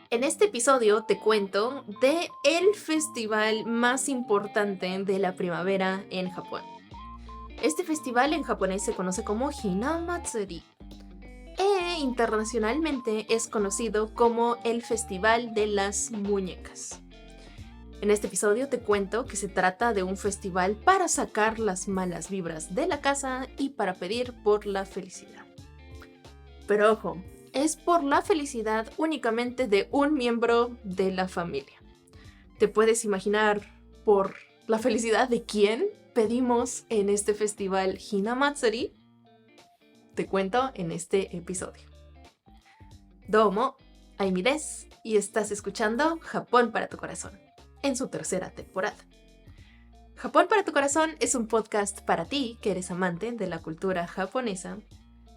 En este episodio te cuento de el festival más importante de la primavera en Japón. Este festival en japonés se conoce como Hinamatsuri e internacionalmente es conocido como el Festival de las Muñecas. En este episodio te cuento que se trata de un festival para sacar las malas vibras de la casa y para pedir por la felicidad. Pero ojo, es por la felicidad únicamente de un miembro de la familia. ¿Te puedes imaginar por la felicidad de quién pedimos en este festival Hinamatsuri? Te cuento en este episodio. Domo, Aimi desu, y estás escuchando Japón para tu corazón, en su tercera temporada. Japón para tu corazón es un podcast para ti que eres amante de la cultura japonesa,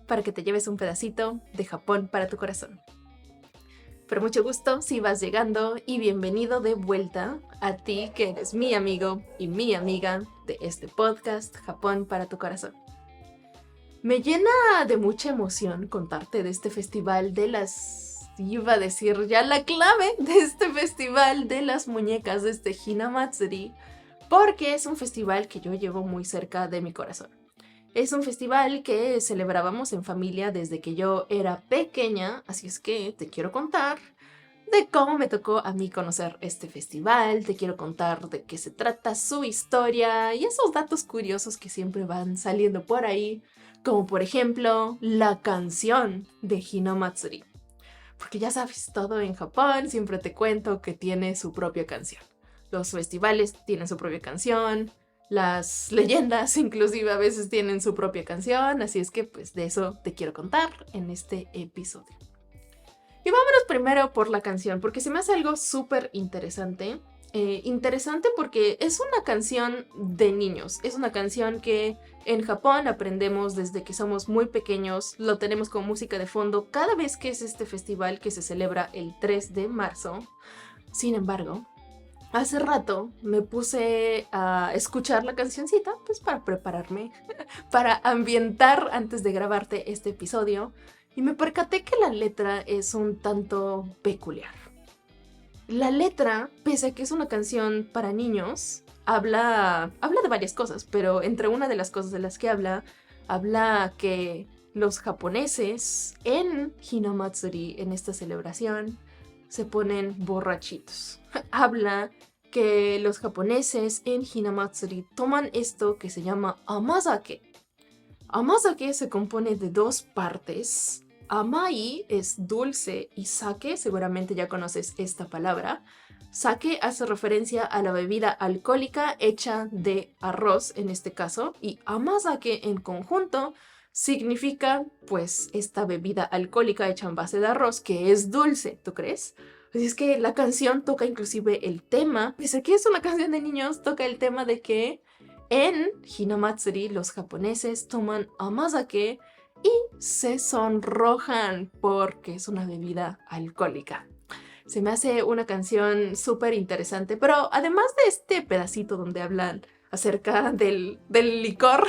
para que te lleves un pedacito de Japón para tu corazón. Pero mucho gusto si vas llegando y bienvenido de vuelta a ti que eres mi amigo y mi amiga de este podcast Japón para tu corazón. Me llena de mucha emoción contarte de este festival de las... Iba a decir ya la clave de este festival de las muñecas, de este Hinamatsuri, porque es un festival que yo llevo muy cerca de mi corazón. Es un festival que celebrábamos en familia desde que yo era pequeña, así es que te quiero contar de cómo me tocó a mí conocer este festival, te quiero contar de qué se trata, su historia y esos datos curiosos que siempre van saliendo por ahí, como por ejemplo la canción de Hinamatsuri. Porque ya sabes, todo en Japón siempre te cuento que tiene su propia canción. Los festivales tienen su propia canción, las leyendas inclusive a veces tienen su propia canción, así es que pues de eso te quiero contar en este episodio. Y vámonos primero por la canción, porque se me hace algo súper interesante. Interesante porque es una canción de niños, es una canción que en Japón aprendemos desde que somos muy pequeños, lo tenemos como música de fondo cada vez que es este festival que se celebra el 3 de marzo. Sin embargo, hace rato me puse a escuchar la cancioncita, pues para prepararme, para ambientar antes de grabarte este episodio, y me percaté que la letra es un tanto peculiar. La letra, pese a que es una canción para niños, habla de varias cosas, pero entre una de las cosas de las que habla que los japoneses en Hinamatsuri, en esta celebración, se ponen borrachitos. Habla que los japoneses en Hinamatsuri toman esto que se llama amazake. Amazake se compone de dos partes. Amai es dulce y sake, seguramente ya conoces esta palabra. Sake hace referencia a la bebida alcohólica hecha de arroz en este caso, y amazake en conjunto significa pues esta bebida alcohólica hecha en base de arroz que es dulce, ¿tú crees? Así es que la canción toca inclusive el tema, pese a que es una canción de niños, toca el tema de que en Hinamatsuri los japoneses toman amazake y se sonrojan porque es una bebida alcohólica. Se me hace una canción súper interesante, pero además de este pedacito donde hablan acerca del licor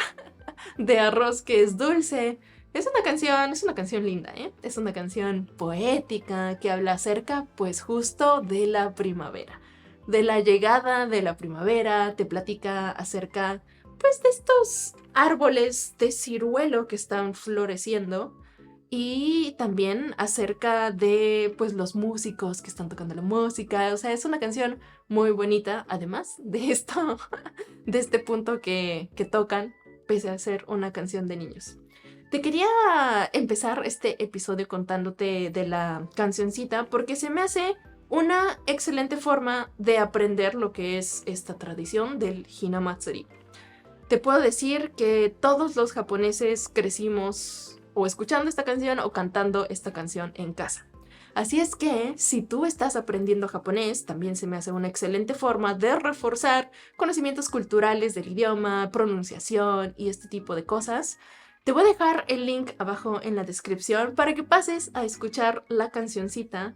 de arroz que es dulce, es una canción linda, ¿eh? Es una canción poética que habla acerca, pues justo de la primavera. De la llegada de la primavera, te platica acerca, pues, de estos árboles de ciruelo que están floreciendo y también acerca de, pues, los músicos que están tocando la música. O sea, es una canción muy bonita, además de esto, de este punto que tocan, pese a ser una canción de niños. Te quería empezar este episodio contándote de la cancioncita porque se me hace una excelente forma de aprender lo que es esta tradición del Hinamatsuri. Te puedo decir que todos los japoneses crecimos o escuchando esta canción o cantando esta canción en casa. Así es que, si tú estás aprendiendo japonés, también se me hace una excelente forma de reforzar conocimientos culturales del idioma, pronunciación y este tipo de cosas. Te voy a dejar el link abajo en la descripción para que pases a escuchar la cancioncita.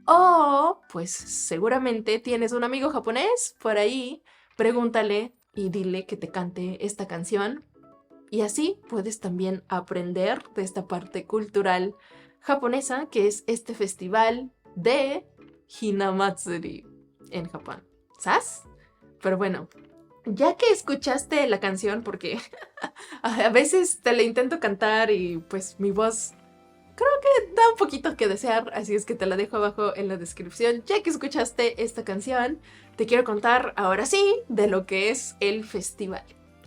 O, pues seguramente tienes un amigo japonés por ahí, pregúntale y dile que te cante esta canción. Y así puedes también aprender de esta parte cultural japonesa, que es este festival de Hinamatsuri en Japón. ¿Sabes? Pero bueno, ya que escuchaste la canción, porque a veces te la intento cantar y pues mi voz da un poquito que desear, así es que te la dejo abajo en la descripción. Ya que escuchaste esta canción, te quiero contar ahora sí de lo que es el festival.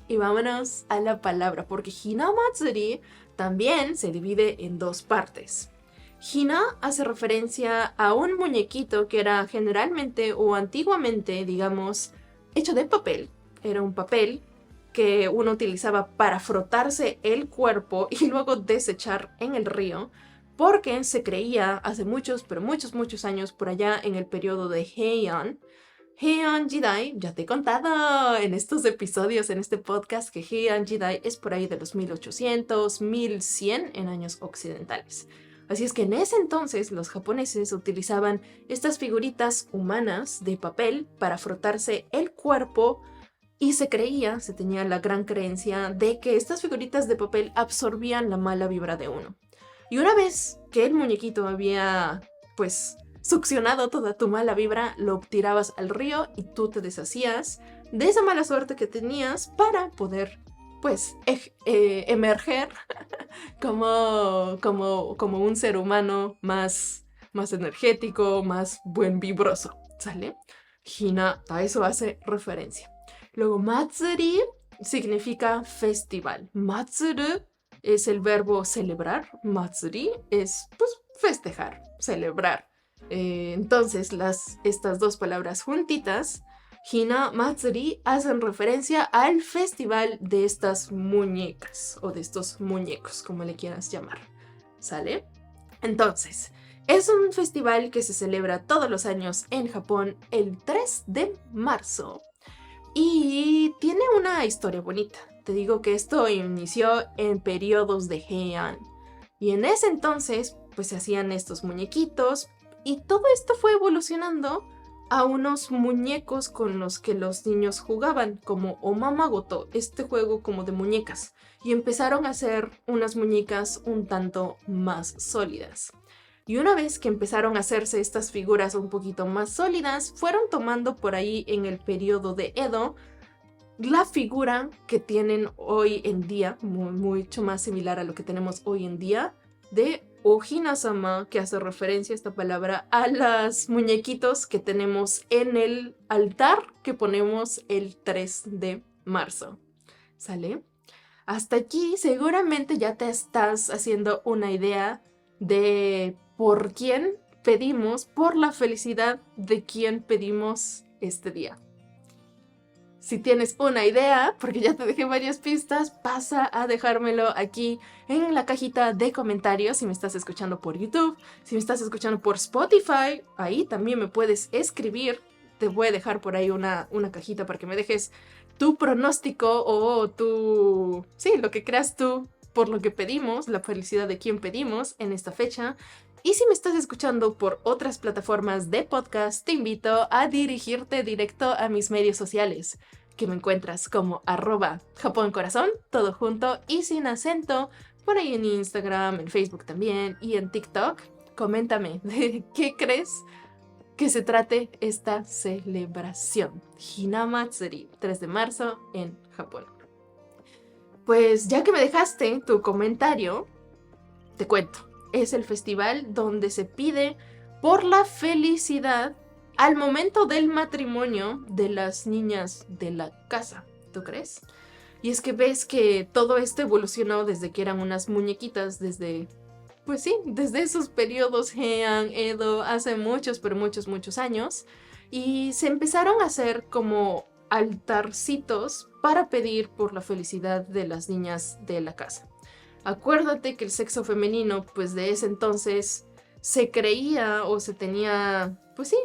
Y vámonos a la palabra, porque Hinamatsuri también se divide en dos partes. Hina hace referencia a un muñequito que era generalmente o antiguamente, digamos, hecho de papel. Era un papel que uno utilizaba para frotarse el cuerpo y luego desechar en el río, porque se creía hace muchos, pero muchos años por allá en el periodo de Heian Jidai, ya te he contado en estos episodios, en este podcast, que Heian Jidai es por ahí de los 1800, 1100 en años occidentales. Así es que en ese entonces los japoneses utilizaban estas figuritas humanas de papel para frotarse el cuerpo y se tenía la gran creencia de que estas figuritas de papel absorbían la mala vibra de uno. Y una vez que el muñequito había, pues, succionado toda tu mala vibra, lo tirabas al río y tú te deshacías de esa mala suerte que tenías para poder, pues, emerger como un ser humano más energético, más buen vibroso, ¿sale? Hina a eso hace referencia. Luego, Matsuri significa festival. Matsuru es el verbo celebrar. Matsuri es, pues, festejar, celebrar. Entonces, estas dos palabras juntitas, Hina Matsuri, hacen referencia al festival de estas muñecas o de estos muñecos, como le quieras llamar. ¿Sale? Entonces, es un festival que se celebra todos los años en Japón el 3 de marzo. Y tiene una historia bonita. Te digo que esto inició en periodos de Heian. Y en ese entonces, pues se hacían estos muñequitos. Y todo esto fue evolucionando a unos muñecos con los que los niños jugaban, como Omamagoto, este juego como de muñecas. Y empezaron a hacer unas muñecas un tanto más sólidas. Y una vez que empezaron a hacerse estas figuras un poquito más sólidas, fueron tomando por ahí en el periodo de Edo la figura que tienen hoy en día, mucho más similar a lo que tenemos hoy en día, de Ohina-sama, que hace referencia a esta palabra a los muñequitos que tenemos en el altar que ponemos el 3 de marzo. ¿Sale? Hasta aquí seguramente ya te estás haciendo una idea de por quién pedimos, por la felicidad de quién pedimos este día. Si tienes una idea, porque ya te dejé varias pistas, pasa a dejármelo aquí en la cajita de comentarios si me estás escuchando por YouTube, si me estás escuchando por Spotify, ahí también me puedes escribir. Te voy a dejar por ahí una cajita para que me dejes tu pronóstico o lo que creas tú por lo que pedimos, la felicidad de quien pedimos en esta fecha. Y si me estás escuchando por otras plataformas de podcast, te invito a dirigirte directo a mis medios sociales, que me encuentras como @JaponCorazón, todo junto y sin acento, por ahí en Instagram, en Facebook también y en TikTok. Coméntame de qué crees que se trate esta celebración. Hinamatsuri, 3 de marzo en Japón. Pues ya que me dejaste tu comentario, te cuento. Es el festival donde se pide por la felicidad al momento del matrimonio de las niñas de la casa. ¿Tú crees? Y es que ves que todo esto evolucionó desde que eran unas muñequitas, desde esos periodos Heian, Edo, hace muchos años. Y se empezaron a hacer como altarcitos para pedir por la felicidad de las niñas de la casa. Acuérdate que el sexo femenino, pues de ese entonces se creía o se tenía,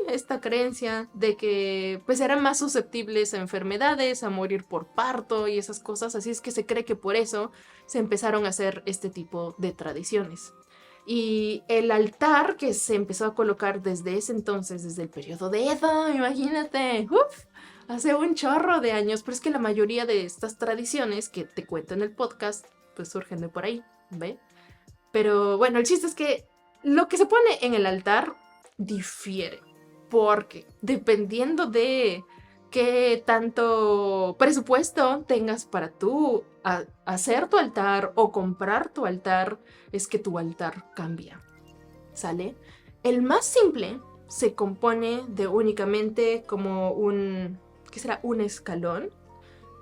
esta creencia de que pues eran más susceptibles a enfermedades, a morir por parto y esas cosas, así es que se cree que por eso se empezaron a hacer este tipo de tradiciones. Y el altar que se empezó a colocar desde ese entonces, desde el periodo de Edo, imagínate, hace un chorro de años, pero es que la mayoría de estas tradiciones que te cuento en el podcast, pues surgen de por ahí, ¿ve? Pero bueno, el chiste es que lo que se pone en el altar difiere, porque dependiendo de qué tanto presupuesto tengas para tú hacer tu altar o comprar tu altar, es que tu altar cambia, ¿sale? El más simple se compone de únicamente como ¿qué será? Un escalón,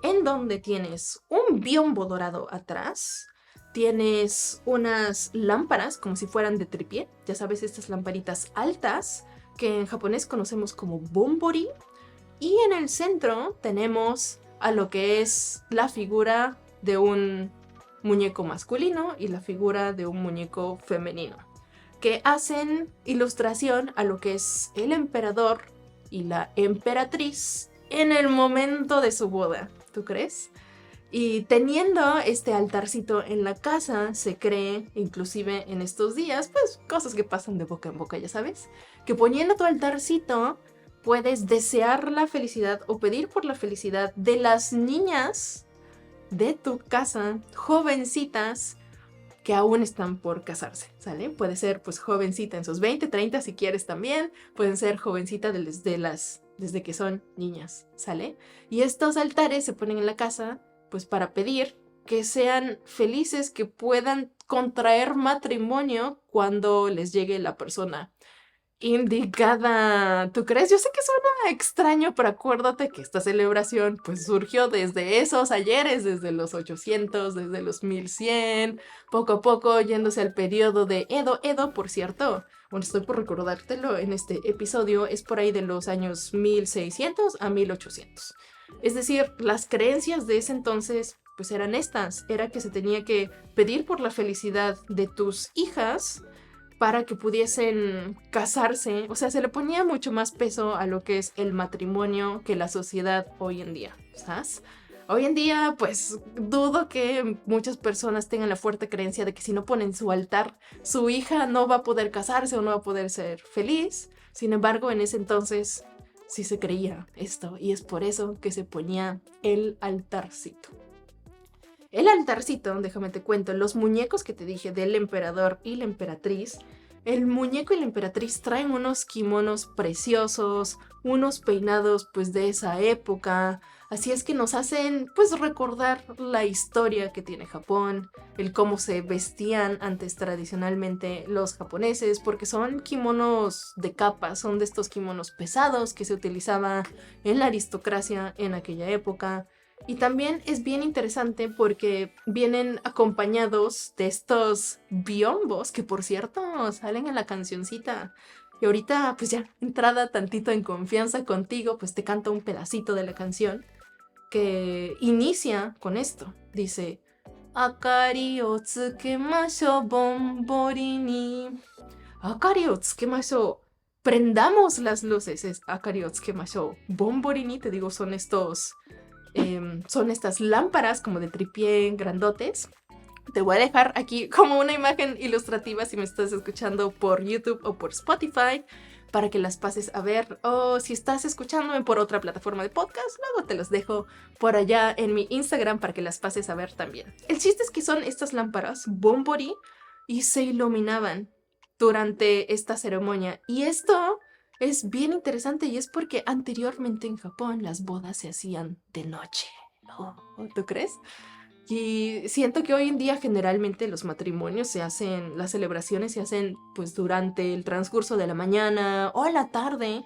en donde tienes un biombo dorado atrás, tienes unas lámparas como si fueran de tripié, ya sabes, estas lamparitas altas que en japonés conocemos como bombori, y en el centro tenemos a lo que es la figura de un muñeco masculino y la figura de un muñeco femenino, que hacen ilustración a lo que es el emperador y la emperatriz en el momento de su boda, ¿tú crees? Y teniendo este altarcito en la casa, se cree, inclusive en estos días, pues cosas que pasan de boca en boca, ya sabes, que poniendo tu altarcito puedes desear la felicidad o pedir por la felicidad de las niñas de tu casa, jovencitas, que aún están por casarse, ¿sale? Puede ser pues jovencita en sus 20, 30 si quieres también, pueden ser jovencita desde que son niñas, ¿sale? Y estos altares se ponen en la casa pues para pedir que sean felices, que puedan contraer matrimonio cuando les llegue la persona indicada. ¿Tú crees? Yo sé que suena extraño, pero acuérdate que esta celebración pues surgió desde esos ayeres, desde los 800, desde los 1100, poco a poco yéndose al periodo de Edo. Edo, por cierto, bueno, estoy por recordártelo en este episodio, es por ahí de los años 1600 a 1800. Es decir, las creencias de ese entonces pues eran estas, era que se tenía que pedir por la felicidad de tus hijas para que pudiesen casarse. O sea, se le ponía mucho más peso a lo que es el matrimonio que la sociedad hoy en día, ¿sabes? Hoy en día, pues dudo que muchas personas tengan la fuerte creencia de que si no ponen su altar, su hija no va a poder casarse o no va a poder ser feliz. Sin embargo, en ese entonces sí se creía esto, y es por eso que se ponía el altarcito. El altarcito, déjame te cuento, los muñecos que te dije del emperador y la emperatriz, el muñeco y la emperatriz traen unos kimonos preciosos, unos peinados pues de esa época, así es que nos hacen pues recordar la historia que tiene Japón, el cómo se vestían antes tradicionalmente los japoneses, porque son kimonos de capa, son de estos kimonos pesados que se utilizaba en la aristocracia en aquella época. Y también es bien interesante porque vienen acompañados de estos biombos que, por cierto, salen en la cancioncita. Y ahorita, pues ya, entrada tantito en confianza contigo, pues te canto un pedacito de la canción que inicia con esto. Dice: Akari o tsukemashou bombori ni. Akari o tsukemashou. Prendamos las luces. Es Akari o tsukemashou. Bombori ni, te digo, son estas lámparas como de tripié grandotes. Te voy a dejar aquí como una imagen ilustrativa si me estás escuchando por YouTube o por Spotify para que las pases a ver, o si estás escuchándome por otra plataforma de podcast, luego te los dejo por allá en mi Instagram para que las pases a ver también. El chiste es que son estas lámparas bombori y se iluminaban durante esta ceremonia, y esto es bien interesante, y es porque anteriormente en Japón las bodas se hacían de noche, ¿no? ¿Tú crees? Y siento que hoy en día generalmente los matrimonios las celebraciones se hacen pues durante el transcurso de la mañana o la tarde,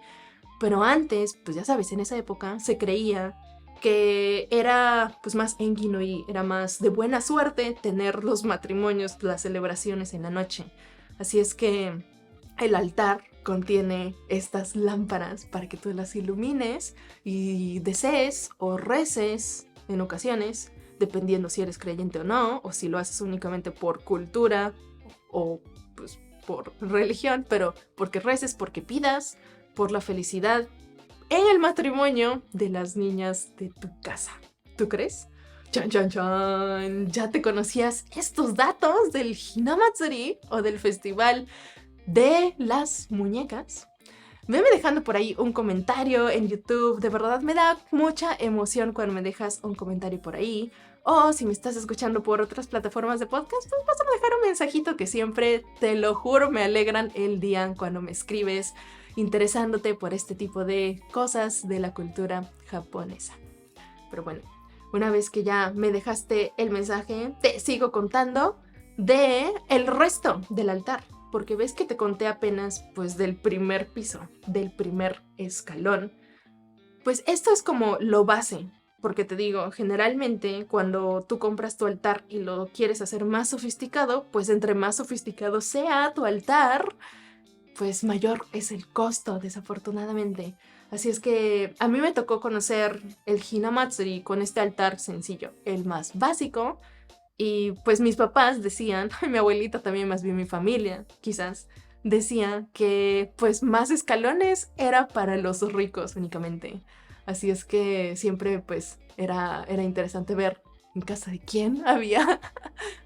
pero antes, pues ya sabes, en esa época se creía que era pues más enginoi, era más de buena suerte tener los matrimonios, las celebraciones en la noche. Así es que el altar contiene estas lámparas para que tú las ilumines y desees o reces en ocasiones, dependiendo si eres creyente o no, o si lo haces únicamente por cultura o pues por religión, pero porque reces, porque pidas por la felicidad en el matrimonio de las niñas de tu casa. ¿Tú crees? ¡Chan, chan, chan! ¿Ya te conocías estos datos del Hinamatsuri o del festival de las muñecas? Veme dejando por ahí un comentario en YouTube. De verdad me da mucha emoción cuando me dejas un comentario por ahí. O si me estás escuchando por otras plataformas de podcast, pues vas a dejar un mensajito que siempre, te lo juro, me alegran el día cuando me escribes interesándote por este tipo de cosas de la cultura japonesa. Pero bueno, una vez que ya me dejaste el mensaje, te sigo contando de el resto del altar. Porque ves que te conté apenas pues del primer piso, del primer escalón. Pues esto es como lo base. Porque te digo, generalmente cuando tú compras tu altar y lo quieres hacer más sofisticado, pues entre más sofisticado sea tu altar, pues mayor es el costo, desafortunadamente. Así es que a mí me tocó conocer el Hinamatsuri con este altar sencillo, el más básico. Y pues mis papás decían, mi abuelita también, más bien mi familia, quizás, decía que pues más escalones era para los ricos únicamente. Así es que siempre pues era interesante ver en casa de quién había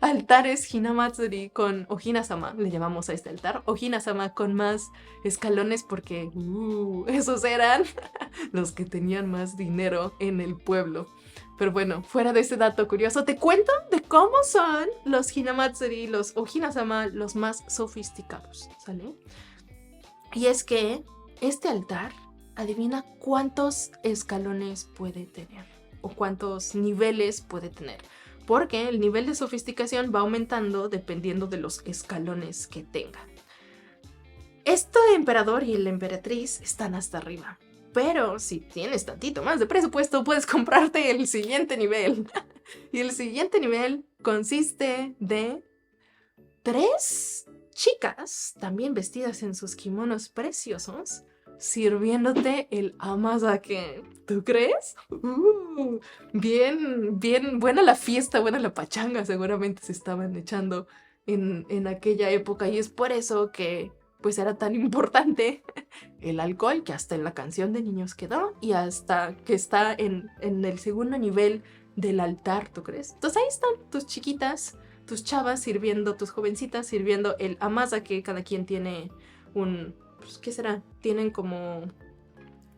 altares Hinamatsuri con, o Hina-sama, le llamamos a este altar, o Hina-sama con más escalones porque esos eran los que tenían más dinero en el pueblo. Pero bueno, fuera de ese dato curioso, te cuento de cómo son los Hinamatsuri, los o Hina-sama, los más sofisticados, ¿sale? Y es que este altar, adivina cuántos escalones puede tener o cuántos niveles puede tener. Porque el nivel de sofisticación va aumentando dependiendo de los escalones que tenga. Este emperador y la emperatriz están hasta arriba. Pero si tienes tantito más de presupuesto, puedes comprarte el siguiente nivel. Y el siguiente nivel consiste de 3 chicas, también vestidas en sus kimonos preciosos, sirviéndote el amazake. ¿Tú crees? Bien buena la fiesta, buena la pachanga, seguramente se estaban echando en aquella época. Y es por eso que pues era tan importante el alcohol, que hasta en la canción de niños quedó y hasta que está en el segundo nivel del altar, ¿tú crees? Entonces ahí están tus chiquitas, tus chavas sirviendo, tus jovencitas sirviendo el amazake. Cada quien tiene un, pues, ¿qué será? Tienen como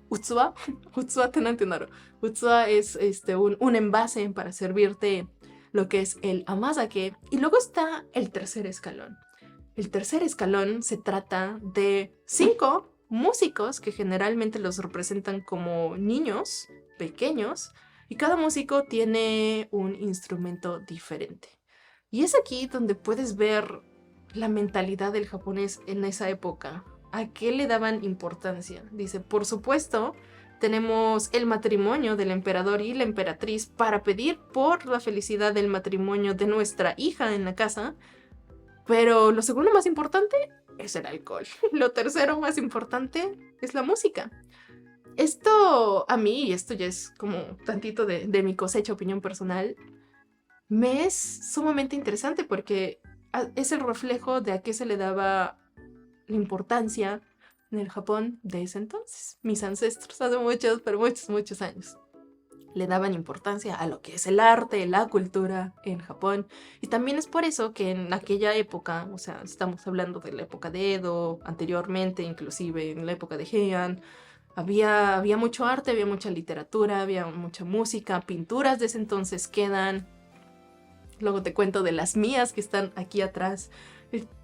utsuwa. Utsuwa tenantenaru. Utsuwa es un envase para servirte lo que es el amazake. Y luego está el tercer escalón. El tercer escalón se trata de 5 músicos que generalmente los representan como niños pequeños y cada músico tiene un instrumento diferente. Y es aquí donde puedes ver la mentalidad del japonés en esa época. ¿A qué le daban importancia? Dice, por supuesto, tenemos el matrimonio del emperador y la emperatriz para pedir por la felicidad del matrimonio de nuestra hija en la casa. Pero lo segundo más importante es el alcohol. Lo tercero más importante es la música. Esto a mí, y esto ya es como tantito de mi cosecha, opinión personal, me es sumamente interesante porque es el reflejo de a qué se le daba la importancia en el Japón de ese entonces. Mis ancestros hace muchos, pero muchos años le daban importancia a lo que es el arte, la cultura en Japón. Y también es por eso que en aquella época, o sea, estamos hablando de la época de Edo, anteriormente, inclusive en la época de Heian, había mucho arte, había mucha literatura, había mucha música, pinturas de ese entonces quedan. Luego te cuento de las mías que están aquí atrás.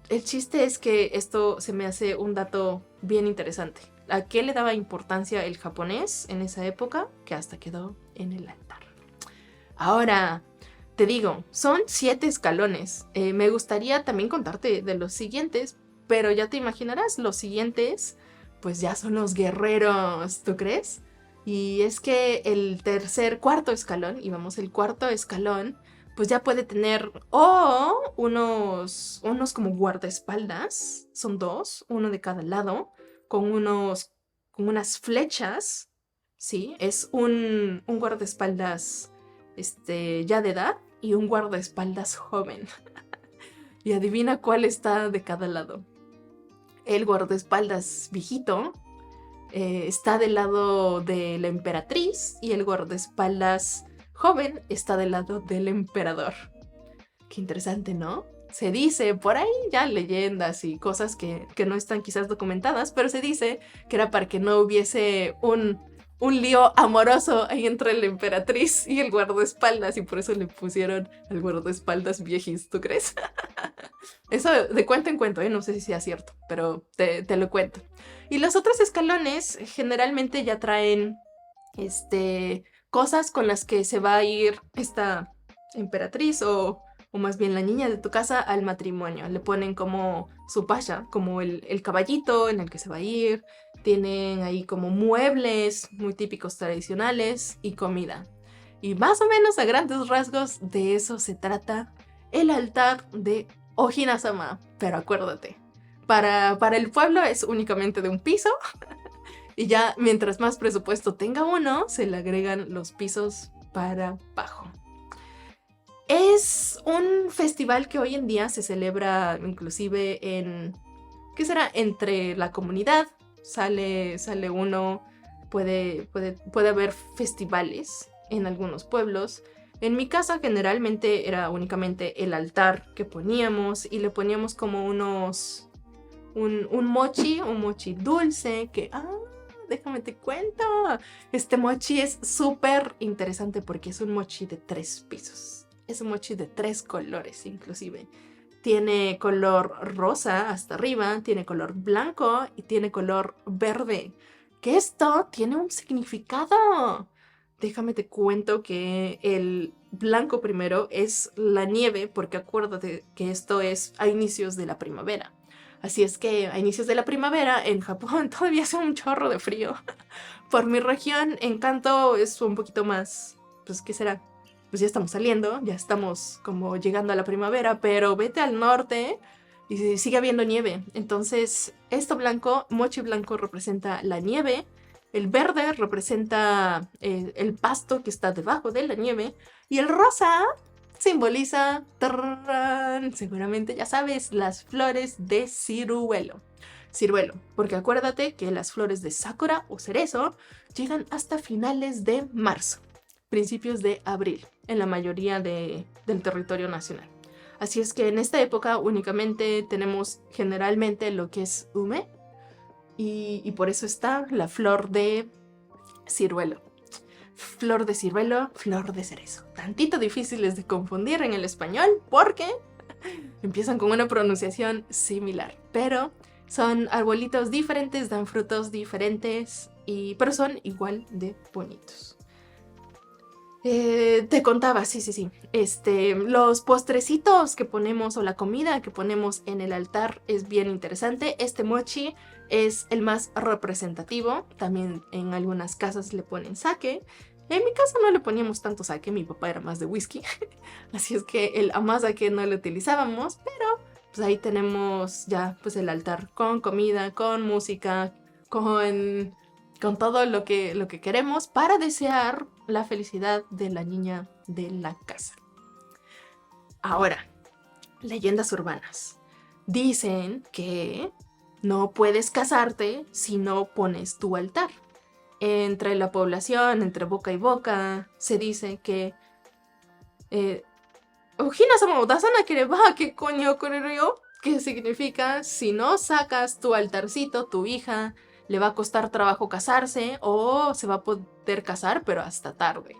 El chiste es que esto se me hace un dato bien interesante. ¿A qué le daba importancia el japonés en esa época? Que hasta quedó en el altar. Ahora, te digo, son 7 escalones. Me gustaría también contarte de los siguientes, pero ya te imaginarás, los siguientes, pues ya son los guerreros, ¿tú crees? Y es que el cuarto escalón, y vamos, el cuarto escalón, pues ya puede tener unos como guardaespaldas, son 2, uno de cada lado, con unas flechas, ¿sí? Es un guardaespaldas ya de edad y un guardaespaldas joven. Y adivina cuál está de cada lado. El guardaespaldas viejito está del lado de la emperatriz y el guardaespaldas joven está del lado del emperador. Qué interesante, ¿no? se dice, por ahí ya leyendas y cosas que no están quizás documentadas, pero se dice que era para que no hubiese un lío amoroso ahí entre la emperatriz y el guardaespaldas, y por eso le pusieron al guardaespaldas viejis, ¿tú crees? Eso de cuento en cuento, no sé si sea cierto, pero te lo cuento. Y los otros escalones generalmente ya traen cosas con las que se va a ir esta emperatriz o más bien la niña de tu casa al matrimonio. Le ponen como su pasha, como el caballito en el que se va a ir. Tienen ahí como muebles muy típicos tradicionales y comida. Y más o menos a grandes rasgos de eso se trata el altar de Ojina-sama. Pero acuérdate, para el pueblo es únicamente de un piso. Y ya mientras más presupuesto tenga uno, se le agregan los pisos para abajo. Es un festival que hoy en día se celebra inclusive ¿qué será? Entre la comunidad. Sale uno, puede haber festivales en algunos pueblos. En mi casa generalmente era únicamente el altar que poníamos y le poníamos como un mochi dulce que... déjame te cuento. Este mochi es súper interesante porque es un mochi de 3 pisos. Es un mochi de 3 colores inclusive. Tiene color rosa hasta arriba, tiene color blanco y tiene color verde. Que esto tiene un significado. Déjame te cuento que el blanco primero es la nieve, porque acuérdate que esto es a inicios de la primavera. Así es que a inicios de la primavera en Japón todavía hace un chorro de frío. Por mi región, en Kanto es un poquito más, pues, ¿qué será? Pues ya estamos saliendo, ya estamos como llegando a la primavera, pero vete al norte y sigue habiendo nieve. Entonces, esto blanco, mochi blanco representa la nieve, el verde representa el pasto que está debajo de la nieve y el rosa simboliza, ¡tarán!, seguramente ya sabes, las flores de ciruelo. Ciruelo, porque acuérdate que las flores de sakura o cerezo llegan hasta finales de marzo, principios de abril, en la mayoría del territorio nacional. Así es que en esta época únicamente tenemos generalmente lo que es ume y por eso está la flor de ciruelo. Flor de ciruelo, flor de cerezo. Tantito difíciles de confundir en el español porque empiezan con una pronunciación similar, pero son arbolitos diferentes, dan frutos diferentes, pero son igual de bonitos. Te contaba, sí. Los postrecitos que ponemos o la comida que ponemos en el altar es bien interesante. Este mochi es el más representativo. También en algunas casas le ponen sake. En mi casa no le poníamos tanto sake, mi papá era más de whisky. Así es que el amazake no lo utilizábamos, pero pues ahí tenemos ya pues el altar con comida, con música, con todo lo que queremos para desear la felicidad de la niña de la casa. Ahora, leyendas urbanas. Dicen que no puedes casarte si no pones tu altar. Entre la población, entre boca y boca, se dice que Ojina-sama o dasana kereba que coño koreru, que significa si no sacas tu altarcito, tu hija le va a costar trabajo casarse o se va a poder casar, pero hasta tarde.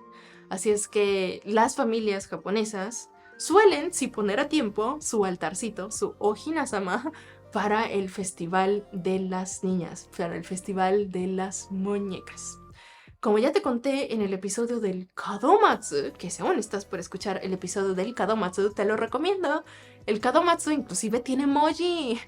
Así es que las familias japonesas suelen, si poner a tiempo, su altarcito, su Ojina-sama, para el festival de las niñas, para el festival de las muñecas. Como ya te conté en el episodio del Kadomatsu, que si aún estás por escuchar el episodio del Kadomatsu, te lo recomiendo. El Kadomatsu inclusive tiene emoji.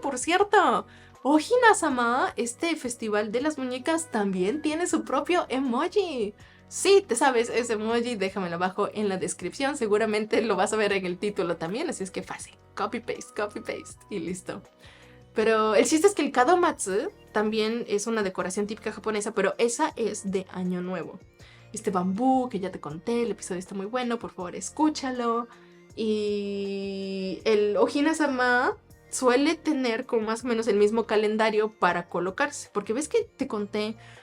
Por cierto, Ojina-sama, este festival de las muñecas, también tiene su propio emoji. Si te sabes ese emoji, déjamelo abajo en la descripción. Seguramente lo vas a ver en el título también, así es que fácil. Copy paste y listo. Pero el chiste es que el Kadomatsu también es una decoración típica japonesa, pero esa es de Año Nuevo. Este bambú que ya te conté, el episodio está muy bueno, por favor escúchalo. Y el Ojina-sama suele tener como más o menos el mismo calendario para colocarse, porque ves que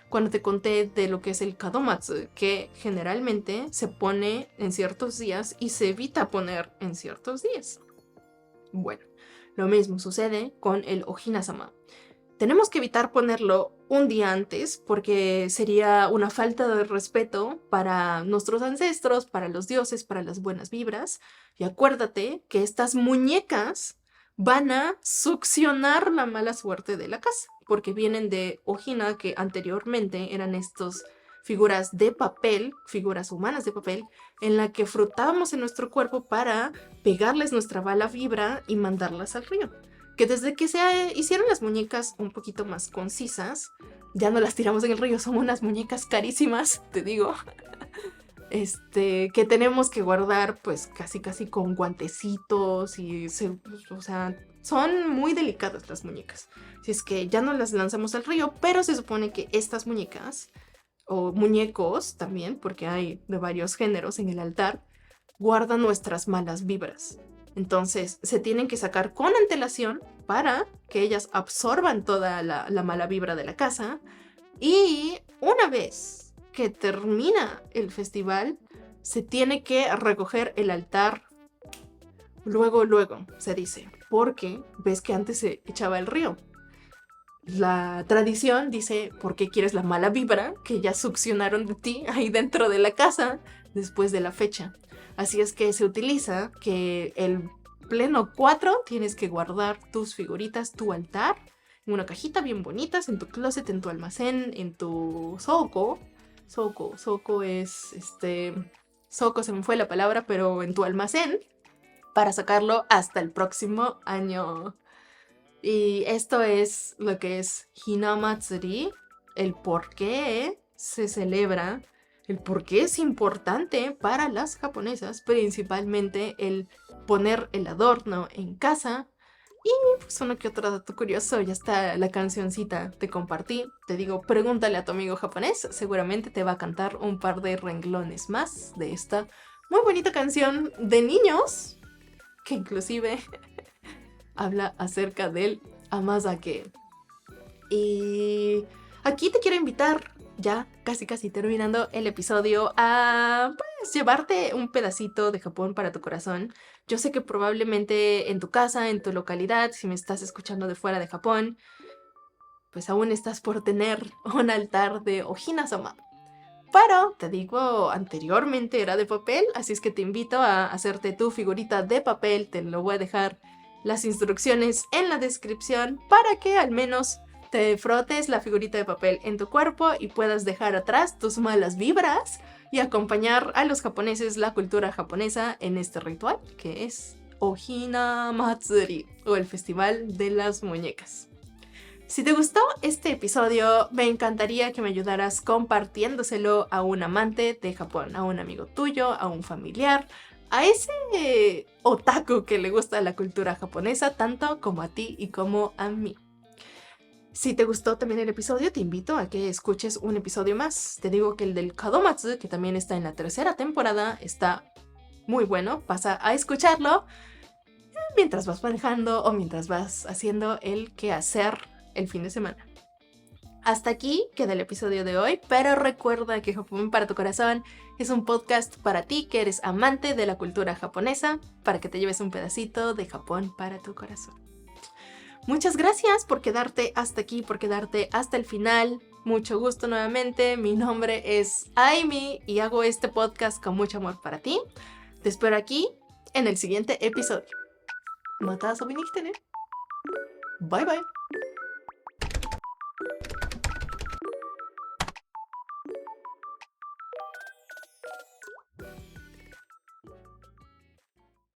cuando te conté de lo que es el Kadomatsu, que generalmente se pone en ciertos días y se evita poner en ciertos días. Bueno, lo mismo sucede con el Ohina-sama. Tenemos que evitar ponerlo un día antes porque sería una falta de respeto para nuestros ancestros, para los dioses, para las buenas vibras. Y acuérdate que estas muñecas van a succionar la mala suerte de la casa, porque vienen de Ojina, que anteriormente eran estos figuras de papel, figuras humanas de papel, en la que frotábamos en nuestro cuerpo para pegarles nuestra mala vibra y mandarlas al río. Que desde que se hicieron las muñecas un poquito más concisas, ya no las tiramos en el río, son unas muñecas carísimas, te digo. Que tenemos que guardar pues casi con guantecitos o sea, son muy delicadas las muñecas. Si es que ya no las lanzamos al río, pero se supone que estas muñecas, o muñecos también, porque hay de varios géneros en el altar, guardan nuestras malas vibras. Entonces se tienen que sacar con antelación para que ellas absorban toda la mala vibra de la casa. Y una vez que termina el festival, se tiene que recoger el altar luego, se dice, porque ves que antes se echaba el río. La tradición dice, ¿por qué quieres la mala vibra que ya succionaron de ti ahí dentro de la casa después de la fecha? Así es que se utiliza que el pleno 4 tienes que guardar tus figuritas, tu altar, en una cajita bien bonitas, en tu closet, en tu almacén, en tu soko. Soko es, soko se me fue la palabra, pero en tu almacén, para sacarlo hasta el próximo año. Y esto es lo que es Hinamatsuri, el por qué se celebra, el por qué es importante para las japonesas, principalmente el poner el adorno en casa. Y pues uno que otro dato curioso, ya está la cancioncita, te compartí. Te digo, pregúntale a tu amigo japonés, seguramente te va a cantar un par de renglones más de esta muy bonita canción de niños, que inclusive habla acerca del amazake. Y aquí te quiero invitar, ya casi terminando el episodio, a pues llevarte un pedacito de Japón para tu corazón. Yo sé que probablemente en tu casa, en tu localidad, si me estás escuchando de fuera de Japón, pues aún estás por tener un altar de Ohina-sama. Pero, te digo, anteriormente era de papel, así es que te invito a hacerte tu figurita de papel. Te lo voy a dejar las instrucciones en la descripción para que al menos te frotes la figurita de papel en tu cuerpo y puedas dejar atrás tus malas vibras y acompañar a los japoneses, la cultura japonesa, en este ritual que es Ohina Matsuri, o el Festival de las Muñecas. Si te gustó este episodio, me encantaría que me ayudaras compartiéndoselo a un amante de Japón, a un amigo tuyo, a un familiar, a ese otaku que le gusta la cultura japonesa tanto como a ti y como a mí. Si te gustó también el episodio, te invito a que escuches un episodio más. Te digo que el del Kadomatsu, que también está en la 3ª temporada, está muy bueno. Pasa a escucharlo mientras vas manejando o mientras vas haciendo el quehacer el fin de semana. Hasta aquí queda el episodio de hoy, pero recuerda que Japón para tu corazón es un podcast para ti que eres amante de la cultura japonesa, para que te lleves un pedacito de Japón para tu corazón. Muchas gracias por quedarte hasta aquí, por quedarte hasta el final. Mucho gusto nuevamente, mi nombre es Aimi y hago este podcast con mucho amor para ti. Te espero aquí en el siguiente episodio. Mata遊びに来てね. Bye bye.